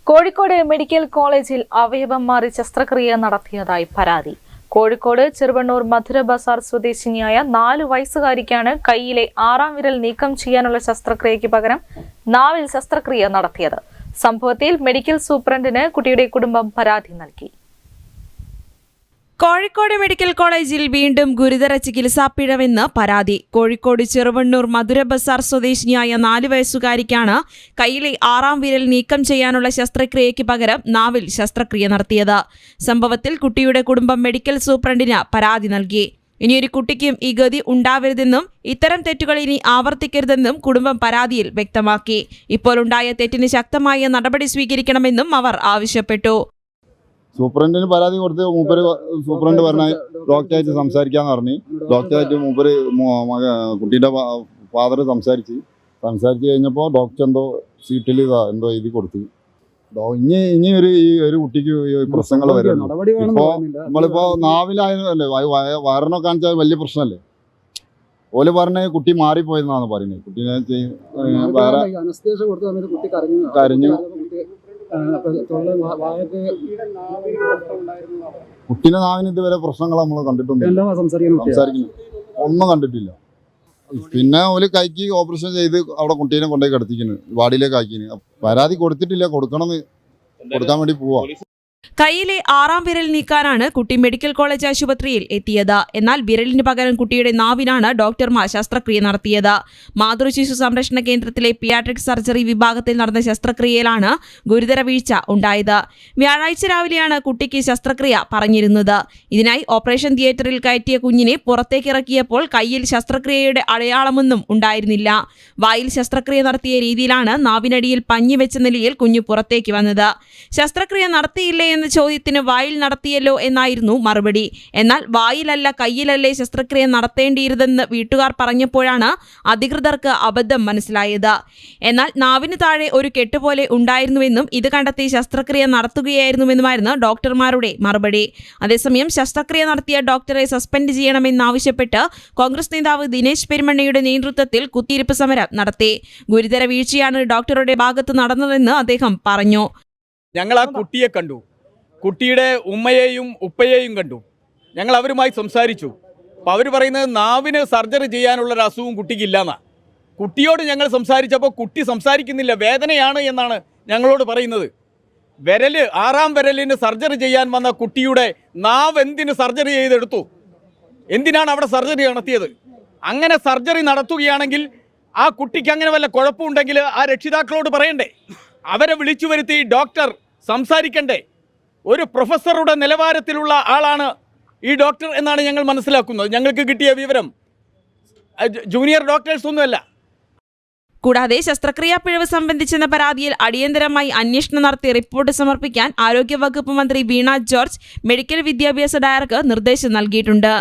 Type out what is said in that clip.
Kozhikode medical കോളേജിൽ അവയവം മാറി ശസ്ത്രക്രിയ നടത്തിയതായി പരാതി. കോഴിക്കോട് ചെറുവണ്ണൂർ മധുര ബസാർ സ്വദേശിനിയായ 4 വയസ്സുകാരിക്കാണ് കൈയിലെ 6ാം വിരൽ നീക്കം ചെയ്യാനുള്ള ശസ്ത്രക്രിയയ്ക്ക് പകരം നാവിൽ ശസ്ത്രക്രിയ നടത്തിയത്. സംഭവത്തിൽ മെഡിക്കൽ സൂപ്രണ്ടിന് കുട്ടിയുടെ കുടുംബം പരാതി നൽകി. കോഴിക്കോട് മെഡിക്കൽ കോളേജിൽ വീണ്ടും ഗുരുതര ചികിത്സാ പിഴവെന്ന് പരാതി. കോഴിക്കോട് ചെറുവണ്ണൂർ മധുര ബസാർ സ്വദേശിനിയായ 4 വയസ്സുകാരിക്കാണ് കൈയിലെ 6ാം വിരൽ നീക്കം ചെയ്യാനുള്ള ശസ്ത്രക്രിയയ്ക്ക് പകരം നാവിൽ ശസ്ത്രക്രിയ നടത്തിയത്. സംഭവത്തിൽ കുട്ടിയുടെ കുടുംബം മെഡിക്കൽ സൂപ്രണ്ടിന് പരാതി നൽകി. ഇനിയൊരു കുട്ടിക്കും ഈ ഗതി ഉണ്ടാവരുതെന്നും ഇത്തരം തെറ്റുകൾ ഇനി ആവർത്തിക്കരുതെന്നും കുടുംബം പരാതിയിൽ വ്യക്തമാക്കി. ഇപ്പോൾ ഉണ്ടായ തെറ്റിന് ശക്തമായ നടപടി സ്വീകരിക്കണമെന്നും അവർ ആവശ്യപ്പെട്ടു. സൂപ്രണ്ടിന് പരാതി കൊടുത്ത് മൂപ്പര് സൂപ്രണ്ട് പറഞ്ഞ ഡോക്ടറായിട്ട് സംസാരിക്കാന്ന് പറഞ്ഞു. ഡോക്ടറായിട്ട് മൂപ്പര് കുട്ടീൻ്റെ ഫാദർ സംസാരിച്ച് കഴിഞ്ഞപ്പോൾ ഡോക്ടർ എന്തോ സീറ്റിൽ എന്തോ എഴുതി കൊടുത്തു. ഇനി ഒരു കുട്ടിക്ക് പ്രശ്നങ്ങൾ വരുന്നു. ഇപ്പോൾ നമ്മളിപ്പോൾ നാവിലായല്ലേ വയറിനൊക്കെ കാണിച്ചാൽ വലിയ പ്രശ്നമല്ലേ. ഓല് പറഞ്ഞ കുട്ടി മാറിപ്പോയെന്നാണ് പറയുന്നത്. കുട്ടീനെ വേറെ കരഞ്ഞു. കുട്ടീനെ നാവിന് ഇതുവരെ പ്രശ്നങ്ങൾ നമ്മൾ കണ്ടിട്ടൊന്നും സംസാരിക്കുന്നു ഒന്നും കണ്ടിട്ടില്ല. പിന്നെ ഓല് കൈക്ക് ഓപ്പറേഷൻ ചെയ്ത് അവിടെ കുട്ടീനെ കൊണ്ടുപോയി കിടത്തിക്കുന്നു, വാർഡിലേക്ക് ആക്കിന്. പരാതി കൊടുത്തിട്ടില്ല, കൊടുക്കാൻ വേണ്ടി പോവാ. കൈയിലെ 6ാം വിരൽ നീക്കാനാണ് കുട്ടി മെഡിക്കൽ കോളേജ് ആശുപത്രിയിൽ എത്തിയത്. എന്നാൽ വിരലിന് പകരം കുട്ടിയുടെ നാവിനാണ് ഡോക്ടർമാർ ശസ്ത്രക്രിയ നടത്തിയത്. മാതൃശിശു സംരക്ഷണ കേന്ദ്രത്തിലെ പിയാട്രിക് സർജറി വിഭാഗത്തിൽ നടന്ന ശസ്ത്രക്രിയയിലാണ് ഗുരുതര വീഴ്ച ഉണ്ടായത്. വ്യാഴാഴ്ച രാവിലെയാണ് കുട്ടിക്ക് ശസ്ത്രക്രിയ പറഞ്ഞിരുന്നത്. ഇതിനായി ഓപ്പറേഷൻ തിയേറ്ററിൽ കയറ്റിയ കുഞ്ഞിനെ പുറത്തേക്കിറക്കിയപ്പോൾ കൈയിൽ ശസ്ത്രക്രിയയുടെ അടയാളമൊന്നും ഉണ്ടായിരുന്നില്ല. വായിൽ ശസ്ത്രക്രിയ നടത്തിയ രീതിയിലാണ് നാവിനടിയിൽ പഞ്ഞി വെച്ച നിലയിൽ കുഞ്ഞു പുറത്തേക്ക് വന്നത്. ശസ്ത്രക്രിയ നടത്തിയില്ലേ എന്ന ചോദ്യത്തിന് വായിൽ നടത്തിയല്ലോ എന്നായിരുന്നു മറുപടി. എന്നാൽ വായിലല്ല കയ്യിലല്ലേ ശസ്ത്രക്രിയ നടത്തേണ്ടിയിരുതെന്ന് വീട്ടുകാർ പറഞ്ഞപ്പോഴാണ് അധികൃതർക്ക് അബദ്ധം മനസ്സിലായത്. എന്നാൽ നാവിന് താഴെ ഒരു കെട്ടുപോലെ ഉണ്ടായിരുന്നുവെന്നും ഇത് കണ്ടെത്തി ശസ്ത്രക്രിയ നടത്തുകയായിരുന്നുവെന്നുമായിരുന്നു ഡോക്ടർമാരുടെ മറുപടി. അതേസമയം ശസ്ത്രക്രിയ നടത്തിയ ഡോക്ടറെ സസ്പെൻഡ് ചെയ്യണമെന്നാവശ്യപ്പെട്ട് കോൺഗ്രസ് നേതാവ് ദിനേശ് പെരുമണ്ണയുടെ നേതൃത്വത്തിൽ കുത്തിയിരിപ്പ് സമരം നടത്തി. ഗുരുതര വീഴ്ചയാണ് ഡോക്ടറുടെ ഭാഗത്ത് നടന്നതെന്ന് അദ്ദേഹം പറഞ്ഞു. ഞങ്ങൾ ആ കുട്ടിയെ കണ്ടു, കുട്ടിയുടെ ഉമ്മയെയും ഉപ്പയെയും കണ്ടു. ഞങ്ങൾ അവരുമായി സംസാരിച്ചു. അപ്പോൾ അവർ പറയുന്നത് നാവിന് സർജറി ചെയ്യാനുള്ളൊരു അസുഖം കുട്ടിക്കില്ലെന്നാണ്. കുട്ടിയോട് ഞങ്ങൾ സംസാരിച്ചപ്പോൾ കുട്ടി സംസാരിക്കുന്നില്ല, വേദനയാണ് എന്നാണ് ഞങ്ങളോട് പറയുന്നത്. 6ാം വിരലിന് സർജറി ചെയ്യാൻ വന്ന കുട്ടിയുടെ നാവ് എന്തിന് സർജറി ചെയ്തെടുത്തു? എന്തിനാണ് അവിടെ സർജറി നടത്തിയത്? അങ്ങനെ സർജറി നടത്തുകയാണെങ്കിൽ ആ കുട്ടിക്ക് അങ്ങനെ വല്ല കുഴപ്പമുണ്ടെങ്കിൽ ആ രക്ഷിതാക്കളോട് പറയണ്ടേ? അവരെ വിളിച്ചു വരുത്തി ഡോക്ടർ സംസാരിക്കണ്ടേ? ഒരു പ്രൊഫസറുടെ നിലവാരത്തിലുള്ള ആളാണ് ഈ ഡോക്ടർ എന്നാണ് ഞങ്ങൾ മനസ്സിലാക്കുന്നത്. ഞങ്ങൾക്ക് കിട്ടിയ വിവരം ജൂനിയർ ഡോക്ടേഴ്സ് ഒന്നുമല്ല. കൂടാതെ ശസ്ത്രക്രിയാ പിഴവ് സംബന്ധിച്ചെന്ന പരാതിയിൽ അടിയന്തരമായി അന്വേഷണം നടത്തി റിപ്പോർട്ട് സമർപ്പിക്കാൻ ആരോഗ്യവകുപ്പ് മന്ത്രി വീണ ജോർജ് മെഡിക്കൽ വിദ്യാഭ്യാസ ഡയറക്ടർക്ക് നിർദ്ദേശം നൽകിയിട്ടുണ്ട്.